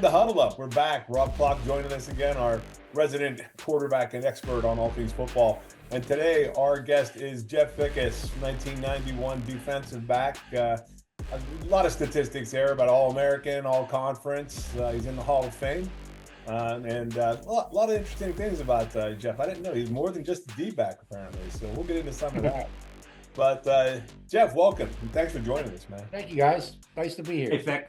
to Huddle Up. We're back. Rob Clark joining us again, our resident quarterback and expert on all things football. And today, our guest is Jeff Fickes, 1991 defensive back. A lot of statistics there about All-American, All-Conference. He's in the Hall of Fame. And a lot of interesting things about Jeff. I didn't know he's more than just a D-back, apparently. So we'll get into some of that. But Jeff, welcome. And thanks for joining us, man. Thank you, guys. Nice to be here. Hey, Fick.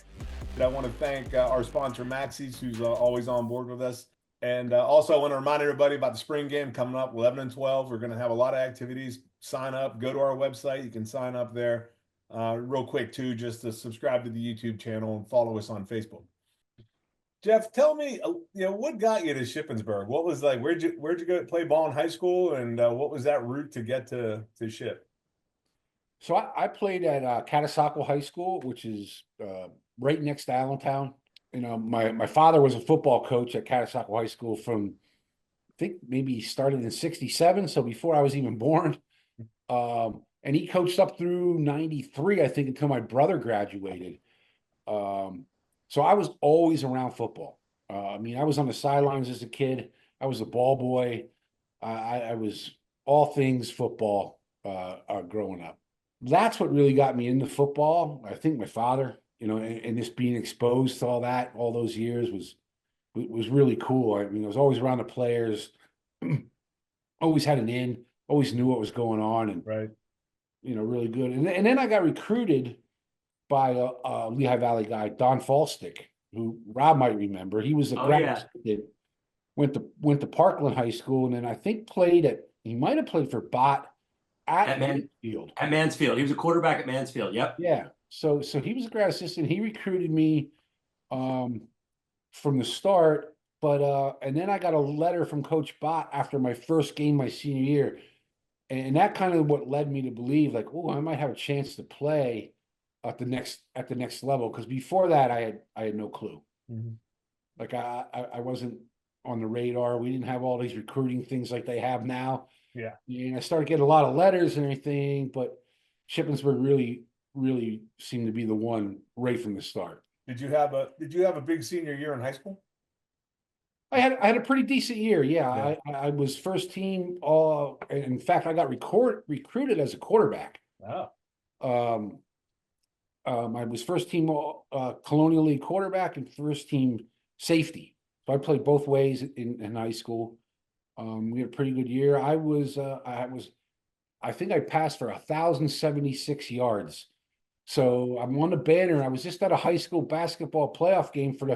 I want to thank our sponsor, Maxie's, who's always on board with us. And also, I want to remind everybody about the spring game coming up, 11 and 12. We're going to have a lot of activities. Sign up. Go to our website. You can sign up there. Real quick, too, just to subscribe to the YouTube channel and follow us on Facebook. Jeff, tell me, what got you to Shippensburg? What was like? Where'd you go play ball in high school, and what was that route to get to Ship? So I played at Catasauqua High School, which is right next to Allentown. You know, my father was a football coach at Catasauqua High School from, I think maybe he started in '67, so before I was even born. And he coached up through '93, I think, until my brother graduated. So I was always around football. I mean, I was on the sidelines as a kid. I was a ball boy. I was all things football growing up. That's what really got me into football. I think my father, and just being exposed to all that all those years was really cool. I mean, I was always around the players, always had an in, always knew what was going on, and right, really good. And then I got recruited by a Lehigh Valley guy, Don Falstick, who Rob might remember. He was a grad student, went to Parkland High School, and then I think he might have played for Bott at Mansfield. At Mansfield. He was a quarterback at Mansfield. Yep. Yeah. So he was a grad assistant. He recruited me from the start, but and then I got a letter from Coach Bott after my first game my senior year. And that kind of what led me to believe, like, oh, I might have a chance to play at the next level. Because before that I had no clue. Mm-hmm. Like I wasn't on the radar. We didn't have all these recruiting things like they have now. Yeah. And I started getting a lot of letters and everything, but Shippensburg really seemed to be the one right from the start. Did you have a big senior year in high school? I had a pretty decent year. Yeah. I was first team all. In fact, I got recruited as a quarterback. Wow. I was first team Colonial League quarterback and first team safety. So I played both ways in high school. We had a pretty good year. I think I passed for 1,076 yards. So I'm on the banner. I was just at a high school basketball playoff game for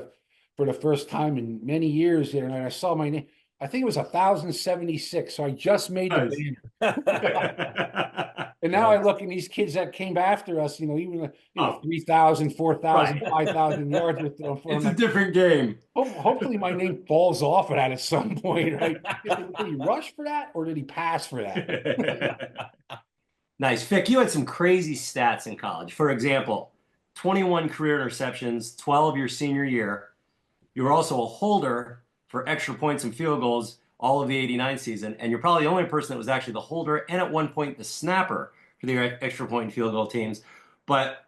the first time in many years there, and I saw my name. I think it was 1,076. So I just made the banner. And now I look at these kids that came after us, even 3,000, 4,000, 5,000 yards with them. It's a different game. Hopefully my name falls off of that at some point, right? Did he rush for that or did he pass for that? Nice. Fick, you had some crazy stats in college. For example, 21 career interceptions, 12 your senior year. You were also a holder for extra points and field goals all of the '89 season, and you're probably the only person that was actually the holder and at one point the snapper for the extra point and field goal teams. But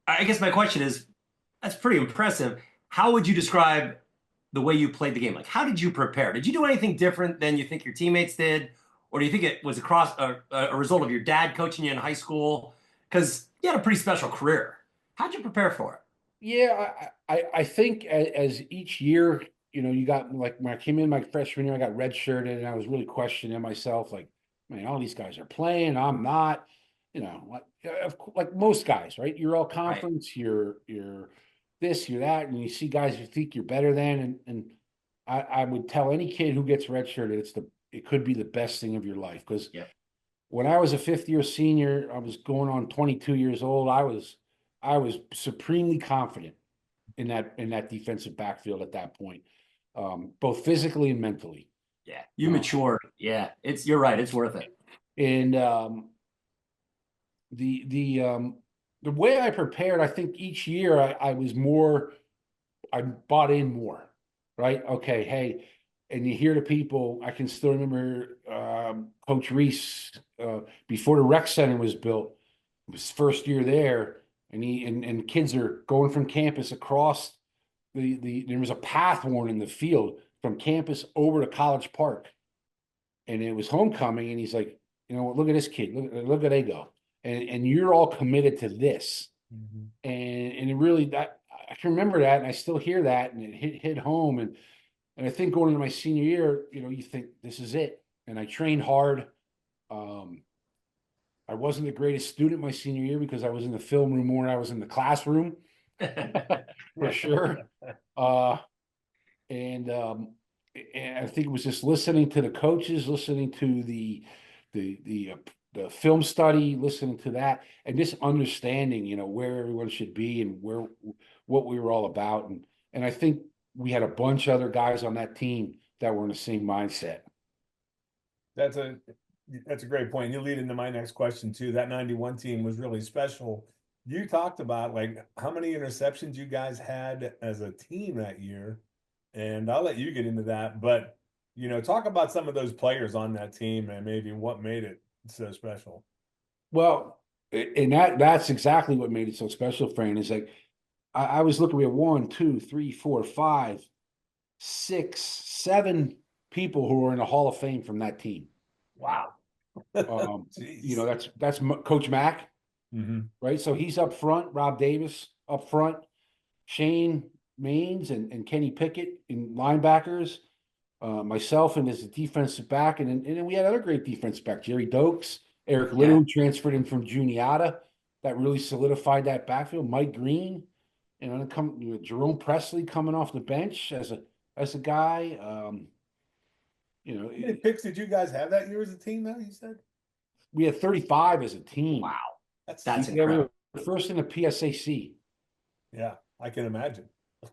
I guess my question is, that's pretty impressive. How would you describe the way you played the game? Like, how did you prepare? Did you do anything different than you think your teammates did? Or do you think it was a result of your dad coaching you in high school? Because you had a pretty special career. How'd you prepare for it? Yeah, I think as each year, you got, like, when I came in my freshman year, I got redshirted, and I was really questioning myself, like, man, all these guys are playing, I'm not, like most guys, right? You're all conference, right. You're this, you're that, and you see guys you think you're better than, and I would tell any kid who gets redshirted, it could be the best thing of your life, because when I was a fifth-year senior, I was going on 22 years old. I was supremely confident in that defensive backfield at that point. Both physically and mentally. Yeah, you matured. Yeah, you're right. It's worth it. And the way I prepared, I think each year I bought in more. Right? Okay, hey, and you hear the people. I can still remember Coach Reese before the rec center was built. It was his first year there, and kids are going from campus across there was a path worn in the field from campus over to College Park, and it was homecoming. And he's like, you know, look at this kid, look at they go, and you're all committed to this, and it really that I can remember that, and I still hear that, and it hit home, and I think going into my senior year, you know, you think this is it, and I trained hard. I wasn't the greatest student my senior year because I was in the film room more than I was in the classroom, for sure. And I think it was just listening to the coaches, listening to the film study, listening to that, and just understanding, you know, where everyone should be and what we were all about. And I think we had a bunch of other guys on that team that were in the same mindset. That's a great point. You lead into my next question too. That 91 team was really special. You talked about like how many interceptions you guys had as a team that year, and I'll let you get into that. But you know, talk about some of those players on that team and maybe what made it so special. Well, and that's exactly what made it so special, Fran, is like I was looking, we had 1, 2, 3, 4, 5, 6, 7 people who were in the Hall of Fame from that team. Wow. You know, that's Coach Mack, right? So he's up front, Rob Davis up front, Shane Maines and Kenny Pickett in linebackers, myself and as a defensive back, and then we had other great defense back, Jerry Dokes, Eric Little, who transferred in from Juniata, that really solidified that backfield. Mike Green, you know, Jerome Presley coming off the bench as a guy. You know, how many picks did you guys have that year as a team? Now you said we had 35 as a team. Wow, that's incredible. We were first in the PSAC. Yeah, I can imagine.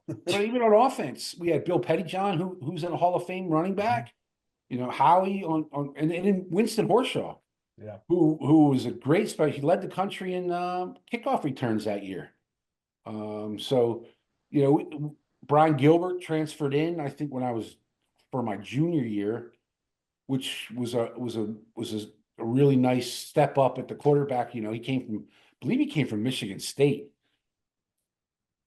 But even on offense, we had Bill Pettyjohn, who's in a Hall of Fame running back. You know, Howie and then Winston Horshaw, who was a great special. He led the country in kickoff returns that year. So, you know, Brian Gilbert transferred in, I think, when I was for my junior year, which was a really nice step up at the quarterback. You know, I believe he came from Michigan State.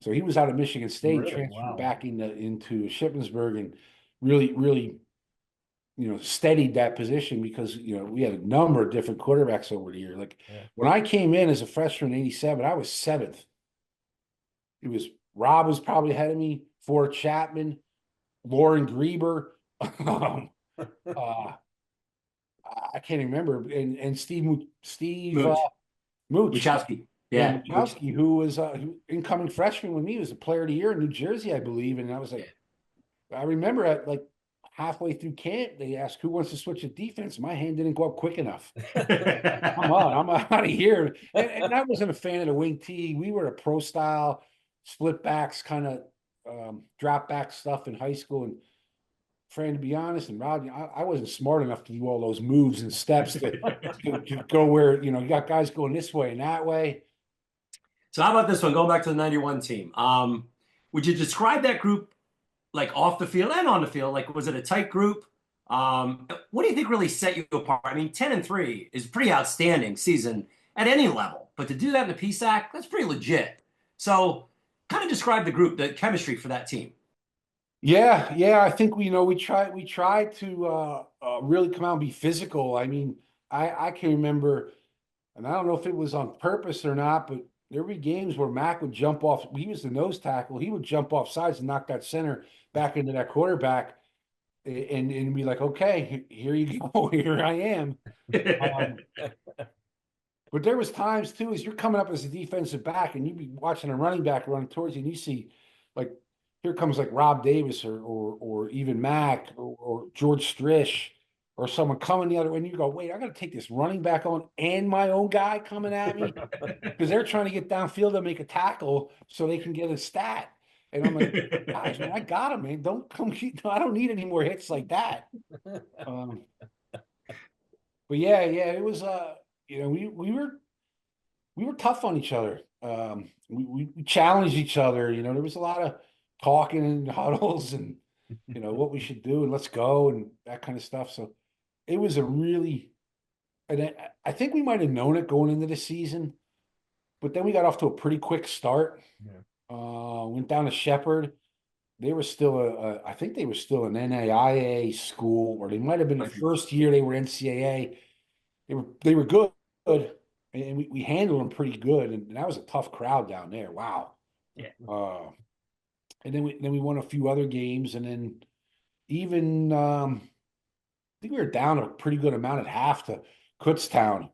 So he was out of Michigan State, really? transferred back into Shippensburg, and really, you know, steadied that position because, you know, we had a number of different quarterbacks over the year. Like when I came in as a freshman in '87, I was 7th. Rob was probably ahead of me, Ford Chapman, Lauren Grieber. I can't even remember. And Steve Muchowski. Yeah, Muchowski, who was incoming freshman with me, was a player of the year in New Jersey, I believe. And I was like, I remember at like halfway through camp, they asked who wants to switch to defense. My hand didn't go up quick enough. Come on, I'm out of here. And I wasn't a fan of the wing tee. We were a pro style split backs, kind of drop back stuff in high school. And Fran, to be honest, and Rod, I wasn't smart enough to do all those moves and steps to go where, you know, you got guys going this way and that way. So how about this one? Going back to the 91 team. Would you describe that group like off the field and on the field? Like, was it a tight group? What do you think really set you apart? I mean, 10-3 is a pretty outstanding season at any level, but to do that in the PSAC, that's pretty legit. So kind of describe the group, the chemistry for that team. Yeah. I think we tried to really come out and be physical. I mean, I can remember, and I don't know if it was on purpose or not, but there would be games where Mac would jump off. He was the nose tackle. He would jump off sides and knock that center back into that quarterback, and be like, okay, here you go, here I am. But there was times too, as you're coming up as a defensive back, and you'd be watching a running back running towards you, and you see, like, here comes like Rob Davis or even Mac or George Strish or someone coming the other way, and you go, wait, I got to take this running back on and my own guy coming at me because they're trying to get downfield to make a tackle so they can get a stat. And I'm like, guys, man, I got him, man. Don't come. I don't need any more hits like that. But yeah, it was. You know, we were tough on each other. We challenged each other. You know, there was a lot of talking in huddles and, you know, what we should do and let's go and that kind of stuff. So it was a really, and I think we might have known it going into the season, but then we got off to a pretty quick start. Went down to Shepherd. they were still I think they were still an NAIA school, or they might have been the first year they were NCAA. They were good, and we handled them pretty good, and that was a tough crowd down there. Wow. Yeah. And then we won a few other games, and then even I think we were down a pretty good amount at half to Kutztown.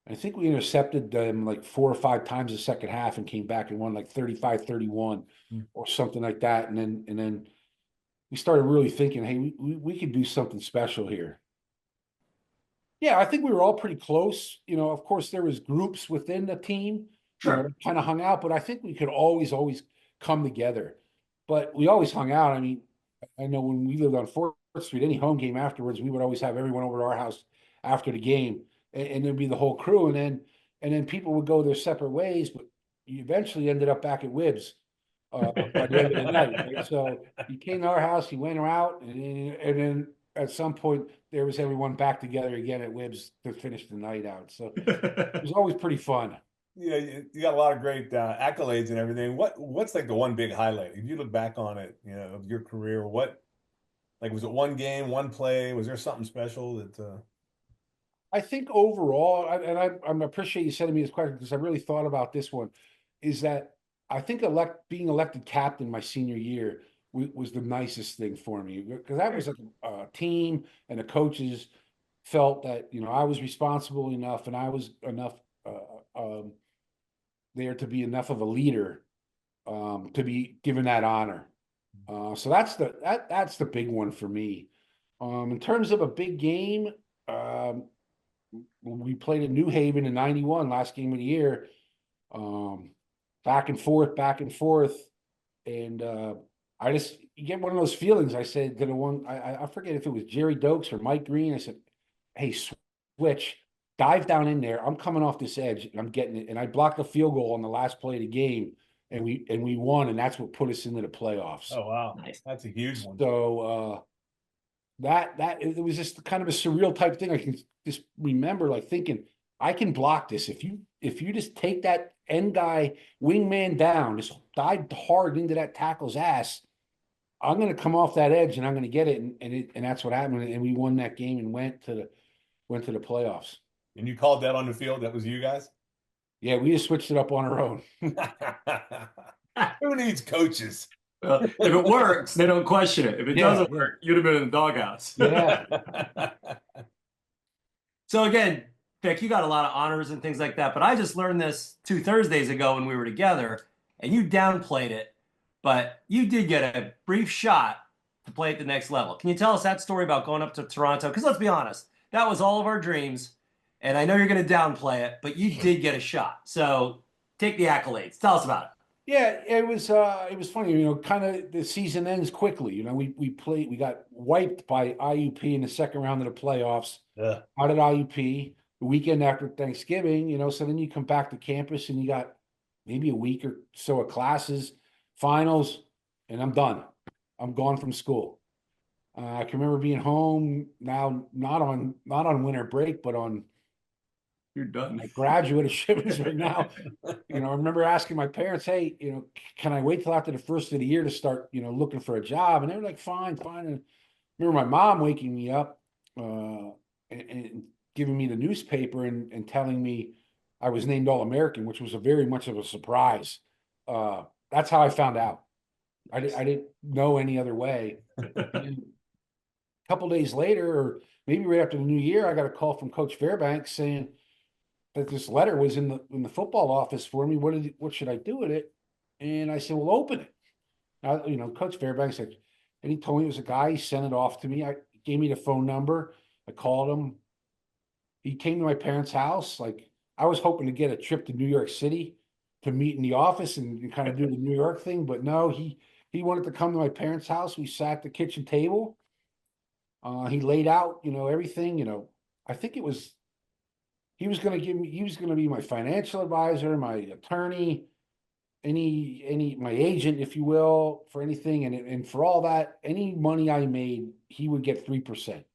I think we intercepted them like 4 or 5 times the second half and came back and won like 35-31 or something like that. And then we started really thinking, hey, we could do something special here. Yeah, I think we were all pretty close. Of course, there was groups within the team, Sure. kind of hung out, but I think we could always come together. But we always hung out. I mean, I know when we lived on 4th Street, any home game afterwards, we would always have everyone over to our house after the game, and there'd be the whole crew, and then people would go their separate ways, but you eventually ended up back at Wibb's by the end of the night. Right? So he came to our house, he went out, and then at some point there was everyone back together again at Wibb's to finish the night out. So it was always pretty fun. Yeah, you got a lot of great accolades and everything. What's like the one big highlight? If you look back on it, of your career, was it one game, one play? Was there something special that? I think overall, I appreciate you sending me this question because I really thought about this one, is that I think being elected captain my senior year was the nicest thing for me, because that was like a team, and the coaches felt that I was responsible enough and I was enough there to be enough of a leader to be given that honor. So that's the big one for me. In terms of a big game, we played at New Haven in '91, last game of the year. Back and forth, and you get one of those feelings. I said to the one, I forget if it was Jerry Dokes or Mike Green. I said, "Hey, switch, dive down in there. I'm coming off this edge, and I'm getting it." And I blocked a field goal on the last play of the game, and we won, and that's what put us into the playoffs. Oh wow, Nice. That's a huge one. So that it was just kind of a surreal type thing. I can just remember like thinking, I can block this. If you just take that end guy wingman down, just dive hard into that tackle's ass, I'm going to come off that edge and I'm going to get it. And that's what happened. And we won that game and went to the playoffs. And you called that on the field? That was you guys? Yeah, we just switched it up on our own. Who needs coaches? Well, if it works, they don't question it. If it doesn't work, you'd have been in the doghouse. Yeah. So again, Vic, you got a lot of honors and things like that, but I just learned this 2 Thursdays ago when we were together, and you downplayed it, but you did get a brief shot to play at the next level. Can you tell us that story about going up to Toronto? Because let's be honest, that was all of our dreams, and I know you're going to downplay it, but you did get a shot. So take the accolades. Tell us about it. Yeah, it was funny, kind of the season ends quickly. We got wiped by IUP in the second round of the playoffs. Yeah. Out at IUP the weekend after Thanksgiving, so then you come back to campus and you got maybe a week or so of classes, finals, and I'm done. I'm gone from school. I can remember being home now, not on winter break, but on You're done. my graduate right now. I remember asking my parents, "Hey, can I wait till after the first of the year to start, looking for a job?" And they were like, "Fine." And I remember my mom waking me up and giving me the newspaper and telling me I was named All-American, which was a very much of a surprise. That's how I found out. I didn't know any other way. And a couple days later, or maybe right after the new year, I got a call from Coach Fairbanks saying that this letter was in the football office for me. What should I do with it? And I said, "Well, open it." Coach Fairbanks said, and he told me it was a guy. He sent it off to me. Gave me the phone number. I called him. He came to my parents' house. Like, I was hoping to get a trip to New York City to meet in the office and kind of do the New York thing, but no, he wanted to come to my parents' house. We sat at the kitchen table. He laid out, everything. I think it was. He was going to be my financial advisor, my attorney, my agent, if you will, for anything. And for all that, any money I made, he would get 3%.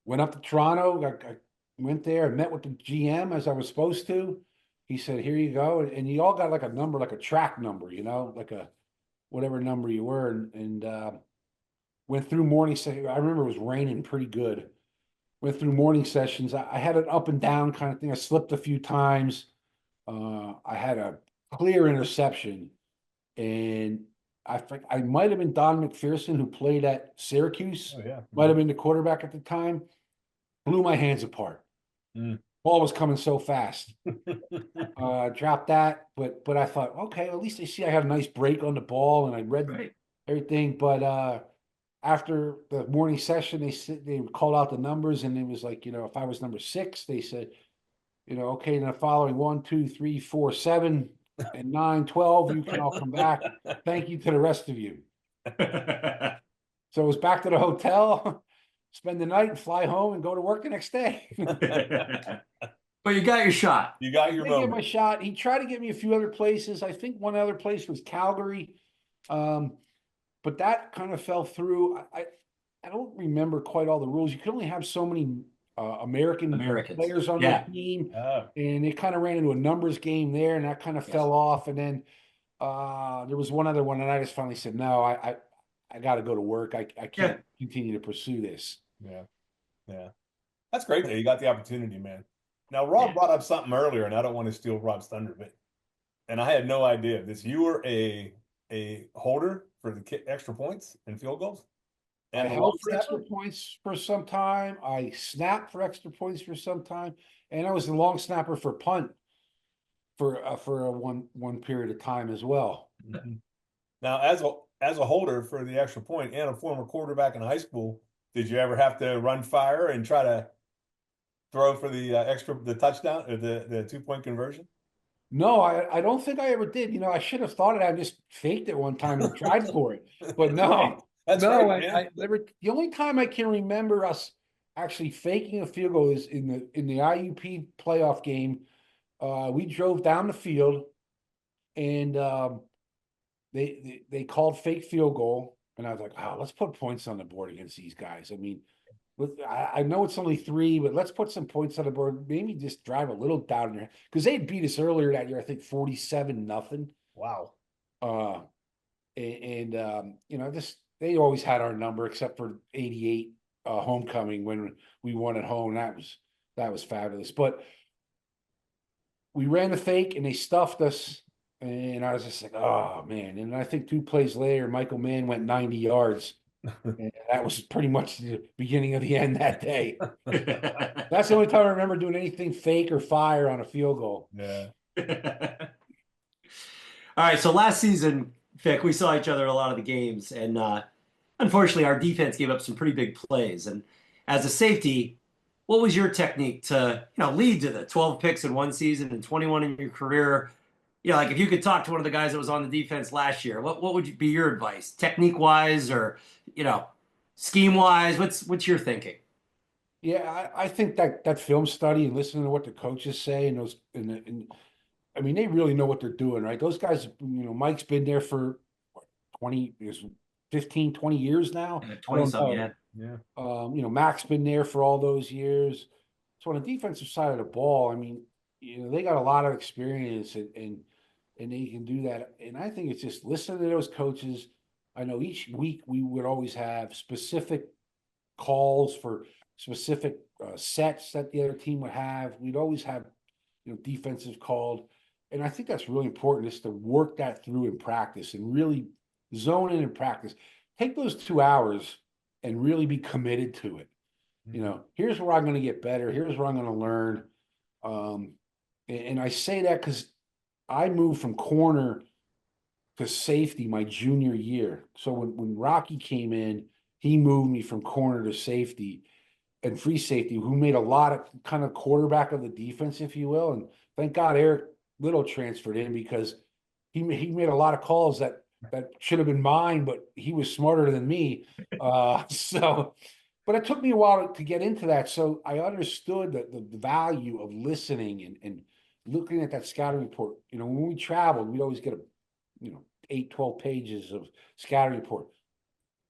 Went up to Toronto, I went there and met with the GM as I was supposed to. He said, "Here you go." And you all got like a number, like a track number, like a whatever number you were, and went through morning session. I remember it was raining pretty good. Went through morning sessions. I had an up and down kind of thing. I slipped a few times. I had a clear interception, and I might have been Don McPherson, who played at Syracuse. Oh yeah. Might have been the quarterback at the time. Blew my hands apart. Mm. Ball was coming so fast. Dropped that, but I thought, okay, at least they see I had a nice break on the ball, and I read Right. everything. But after the morning session, they called out the numbers, and it was like, if I was number 6, they said, okay, then the following 1, 2, 3, 4, 7, and 9, 12, you can all come back. Thank you to the rest of you. So it was back to the hotel, spend the night, and fly home, and go to work the next day. But you got your shot. You got I your did get my moment. shot. He tried to get me a few other places. I think one other place was Calgary. But that kind of fell through. I don't remember quite all the rules. You could only have so many Americans players on Yeah. the team, Oh, and it kind of ran into a numbers game there, and that kind of fell off. And then there was one other one, and I just finally said, no, I got to go to work. I Yeah. can't continue to pursue this. yeah. Yeah. That's great that you got the opportunity, man. Now, Rob brought up something earlier, and I don't want to steal Rob's thunder, and I had no idea of this. You were a holder for the extra points and field goals, I and a long held for extra snapper. points for some time. I snapped for extra points for some time, and I was the long snapper for punt for a one period of time as well. Mhm. Now, as a holder for the extra point and a former quarterback in high school, did you ever have to run fire and try to throw for the touchdown or the 2-point conversion? No, I don't think I ever did. I should have thought it. I just faked it one time and tried for it. But no, That's no, right, man. I never. The only time I can remember us actually faking a field goal is in the IUP playoff game. We drove down the field, and they called fake field goal, and I was like, oh, let's put points on the board against these guys. I mean, I know it's only 3, but let's put some points on the board. Maybe just drive a little down there because they beat us earlier that year. I think 47-0. Wow. Uh, just they always had our number except for 88 homecoming when we won at home. That was fabulous. But we ran the fake and they stuffed us. And I was just like, oh man. And I think 2 plays later, Michael Mann went 90 yards. And that was pretty much the beginning of the end that day. That's the only time I remember doing anything fake or fire on a field goal. Yeah. All right, so last season, Vic, we saw each other at a lot of the games, and unfortunately, our defense gave up some pretty big plays. And as a safety, what was your technique to, lead to the 12 picks in one season and 21 in your career? Like if you could talk to one of the guys that was on the defense last year, what would be your advice, technique wise, or scheme wise? What's your thinking? Yeah, I think that film study and listening to what the coaches say and I mean, they really know what they're doing, right? Those guys, Mike's been there for what, 15, 20 years now. I 20 don't something, know. yeah. Mac's been there for all those years. So on the defensive side of the ball, I mean, they got a lot of experience and they can do that. And I think it's just listening to those coaches. I know each week we would always have specific calls for specific sets that the other team would have. We'd always have, defensive called. And I think that's really important is to work that through in practice and really zone in practice. Take those 2 hours and really be committed to it. Here's where I'm going to get better. Here's where I'm going to learn. And I say that because I moved from corner to safety my junior year. So when Rocky came in, he moved me from corner to safety and free safety, who made a lot of kind of quarterback of the defense, if you will. And thank God Eric Little transferred in because he made a lot of calls that should have been mine, but he was smarter than me. But it took me a while to get into that. So I understood that the value of listening and looking at that scouting report. When we traveled, we'd always get 8, 12 pages of scouting report.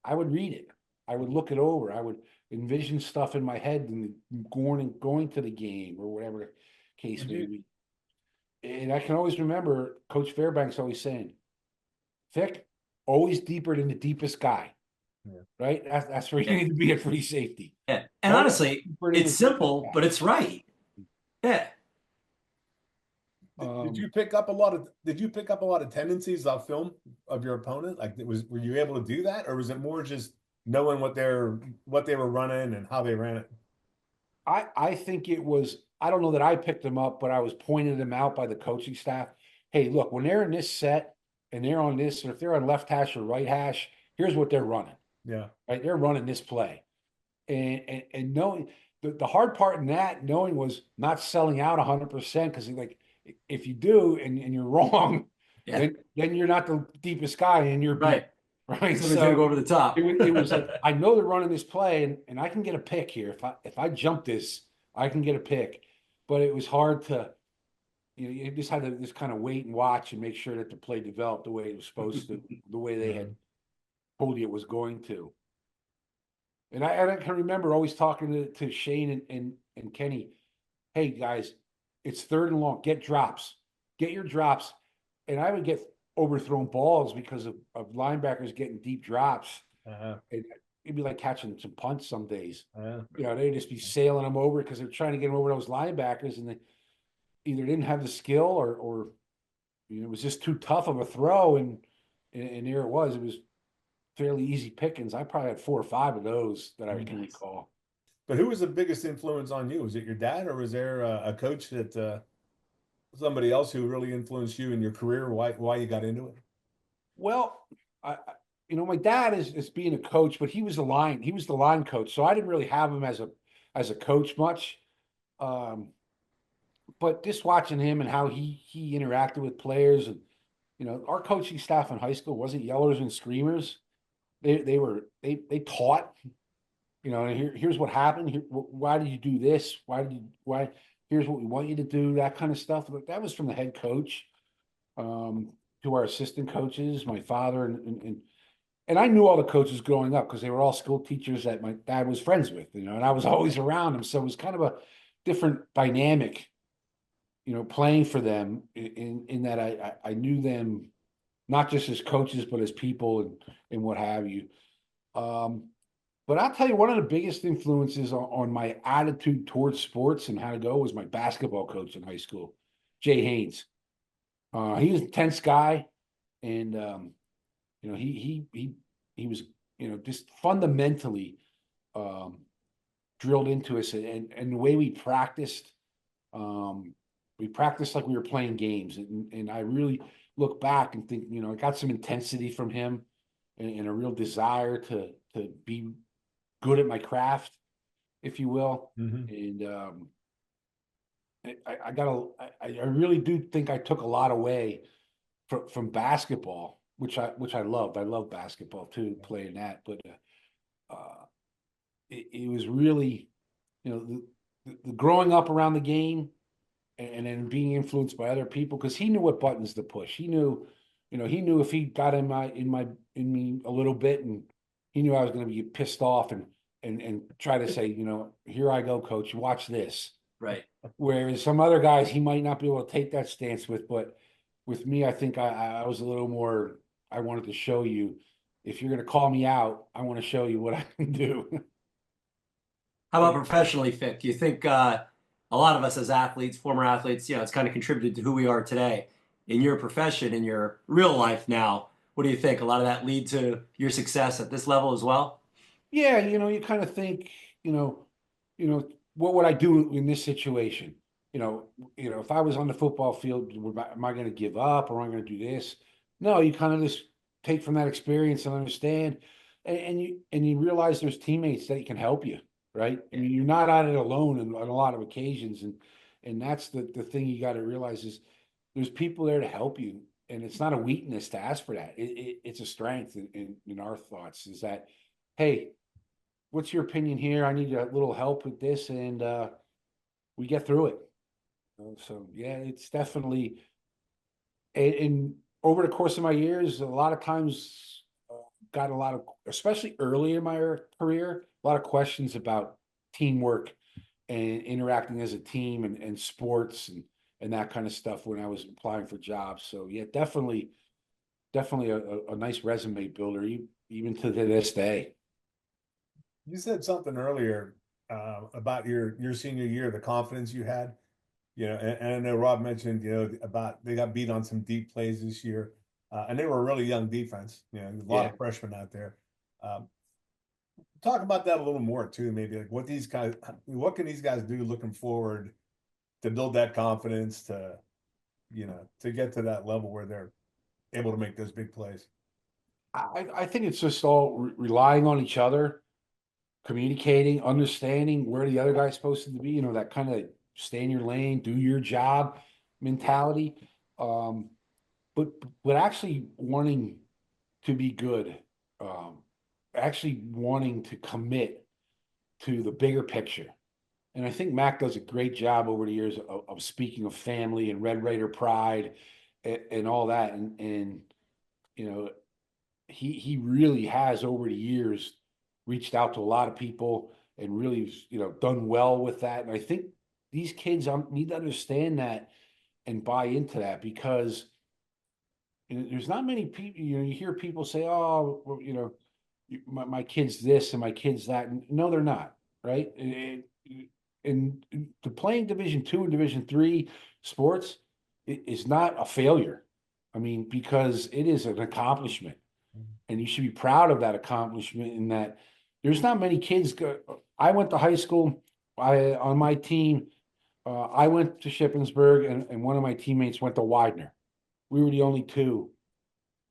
I would read it. I would look it over. I would envision stuff in my head and going to the game or whatever the case may be. And I can always remember Coach Fairbanks always saying, Vic, always deeper than the deepest guy. Yeah. Right? That's where you Yeah. need to be at free safety. Yeah. And Always honestly, deeper than the it's deepest simple, guy. but it's right. Yeah. Did you pick up a lot of tendencies off film of your opponent? Like were you able to do that, or was it more just knowing what they were running and how they ran it? I think it was, I don't know that I picked them up, but I was pointing them out by the coaching staff. Hey, look, when they're in this set and they're on this, or if they're on left hash or right hash, here's what they're running. Yeah. Right? They're running this play. And knowing the hard part in that knowing was not selling out 100%, because like if you do and you're wrong, Yeah. then you're not the deepest guy and you're beat, Right. right? Somebody's gonna go over the top. It was like, I know they're running this play and I can get a pick here. If I jump this, I can get a pick. But it was hard to, you just had to just kind of wait and watch and make sure that the play developed the way it was supposed to, the way they had told you it was going to. And I can remember always talking to Shane and Kenny, hey guys, it's 3rd and long, get drops, get your drops. And I would get overthrown balls because of linebackers getting deep drops. Uh-huh. And it'd be like catching some punts some days. Uh-huh. You know, they'd just be sailing them over because they're trying to get them over those linebackers, and they either didn't have the skill or you know, it was just too tough of a throw. And there it was. It was fairly easy pickings. I probably had 4 or 5 of those that I can recall. But who was the biggest influence on you? Was it your dad, or was there a coach that somebody else who really influenced you in your career? Why you got into it? Well, you know, my dad is being a coach, but he was the line coach, so I didn't really have him as a coach much. But just watching him and how he interacted with players, and you know, our coaching staff in high school wasn't yellers and screamers. They taught, you know, here's what happened. Here, why did you do this? Why? Here's what we want you to do. That kind of stuff. But that was from the head coach, to our assistant coaches, my father, and I knew all the coaches growing up because they were all school teachers that my dad was friends with, you know, and I was always around them. So it was kind of a different dynamic, you know, playing for them in that I knew them not just as coaches, but as people and what have you. But I'll tell you, one of the biggest influences on my attitude towards sports and how to go was my basketball coach in high school, Jay Haynes. He was a tense guy, and you know, he was, you know, just fundamentally drilled into us, and the way we practiced like we were playing games, and I really look back and think, you know, I got some intensity from him, and a real desire to be good at my craft, if you will. And I really do think I took a lot away from basketball, which I loved. I love basketball too, playing that. But it was really, you know, the growing up around the game, and then being influenced by other people, because he knew what buttons to push. He knew, you know, he knew if he got in me a little bit, and he knew I was going to be pissed off and try to say, you know, here I go, coach, watch this. Right. Whereas some other guys he might not be able to take that stance with, but with me, I think I was a little more, I wanted to show you, if you're going to call me out, I want to show you what I can do. How about professionally, Fick? Do you think a lot of us as athletes, former athletes, you know, it's kind of contributed to who we are today? In your profession, in your real life now, what do you think? A lot of that lead to your success at this level as well? Yeah, you know, you kind of think, you know, what would I do in this situation? You know, if I was on the football field, am I going to give up, or am I going to do this? No, you kind of just take from that experience and understand, and you realize there's teammates that can help you, right? I mean, you're not at it alone on a lot of occasions, and that's the thing you got to realize is there's people there to help you, and it's not a weakness to ask for that. It's a strength in our thoughts, is that, hey, what's your opinion here? I need a little help with this, and we get through it. So yeah, it's definitely, and over the course of my years, a lot of times got a lot of, especially early in my career, a lot of questions about teamwork and interacting as a team, and sports and that kind of stuff when I was applying for jobs. So yeah, definitely definitely a nice resume builder, even to this day. You said something earlier about your senior year, the confidence you had. And I know Rob mentioned, about they got beat on some deep plays this year, and they were a really young defense. A lot of freshmen out there. Talk about that a little more too, maybe like what can these guys do looking forward to build that confidence to get to that level where they're able to make those big plays. I think it's just all relying on each other, communicating, understanding where the other guy's supposed to be, that kind of stay in your lane, do your job mentality. But actually wanting to be good, actually wanting to commit to the bigger picture. And I think Mac does a great job over the years of speaking of family and Red Raider pride and all that. And he really has over the years reached out to a lot of people and really, done well with that. And I think these kids need to understand that and buy into that, because there's not many people, you hear people say, oh, well, my kid's this and my kid's that. No, they're not, right? And to playing Division II and Division III sports is not a failure. I mean, because it is an accomplishment, and you should be proud of that accomplishment. In that, there's not many kids. I went to high school. On my team, I went to Shippensburg, and one of my teammates went to Widener. We were the only two,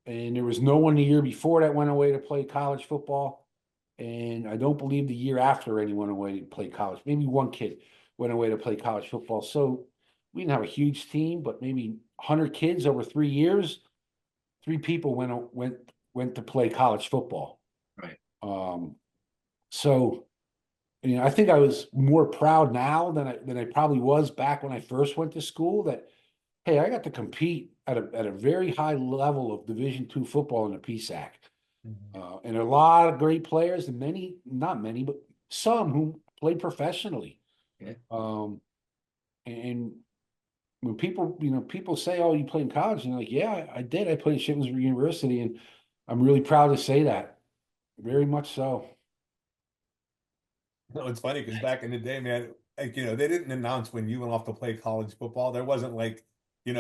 and there was no one the year before that went away to play college football. And I don't believe the year after anyone went away to play college. Maybe one kid went away to play college football. So we didn't have a huge team, but maybe 100 kids over 3 years. 3 people went to play college football. Right. So, I think I was more proud now than I probably was back when I first went to school. That, hey, I got to compete at a very high level of Division II football in the PSAC. And a lot of great players, and not many, but some who played professionally. Okay. And when people say, "Oh, you played in college," and you're like, "Yeah, I did. I played at Shippensburg University," and I'm really proud to say that. Very much so. No, it's funny because back in the day, man, like, they didn't announce when you went off to play college football. There wasn't like,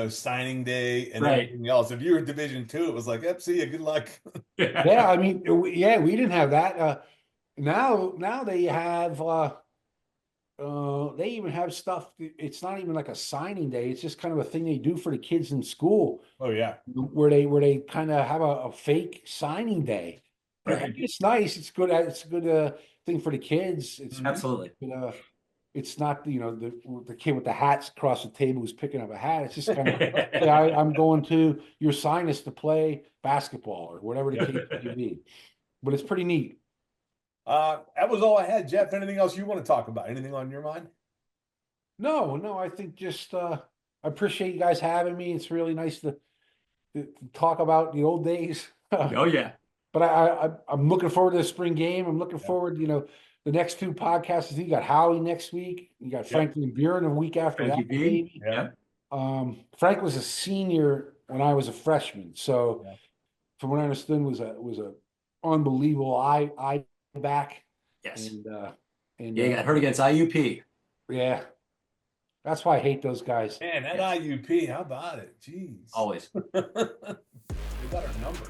signing day and everything else. If you were Division II, it was like, yep, see you, good luck. Yeah, I mean, we didn't have that. Now they have, they even have stuff. It's not even like a signing day. It's just kind of a thing they do for the kids in school. Oh yeah, where they kind of have a fake signing day. Right. It's nice. It's good. It's a good thing for the kids. It's Absolutely. It's not the kid with the hats across the table who's picking up a hat. It's just kind of, hey, I'm going to your sign us to play basketball or whatever the case may be. But it's pretty neat. That was all I had, Jeff. Anything else you want to talk about? Anything on your mind? No. I think just I appreciate you guys having me. It's really nice to talk about the old days. Oh yeah. But I'm looking forward to the spring game. I'm looking forward, the next 2 podcasts. You got Howie next week. You got Franklin and Buren a week after that. Baby. Yeah. Frank was a senior when I was a freshman. So from what I understood was a unbelievable eye back. Yes. And he got hurt against IUP. Yeah. That's why I hate those guys. Man, that IUP, how about it? Jeez. Always. They got our number.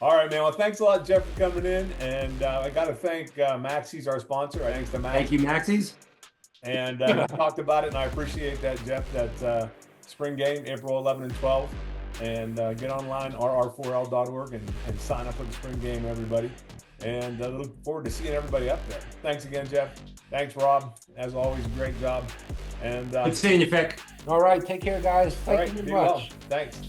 All right, man. Well, thanks a lot, Jeff, for coming in. And I got to thank Maxie's our sponsor. Thanks to Max. Thank you, Maxie's. And we talked about it, and I appreciate that, Jeff, that spring game, April 11 and 12. And get online, rr4l.org, and sign up for the spring game, everybody. And look forward to seeing everybody up there. Thanks again, Jeff. Thanks, Rob. As always, great job. And Good seeing you, Fick. All right. Take care, guys. Thank you very much. Thanks.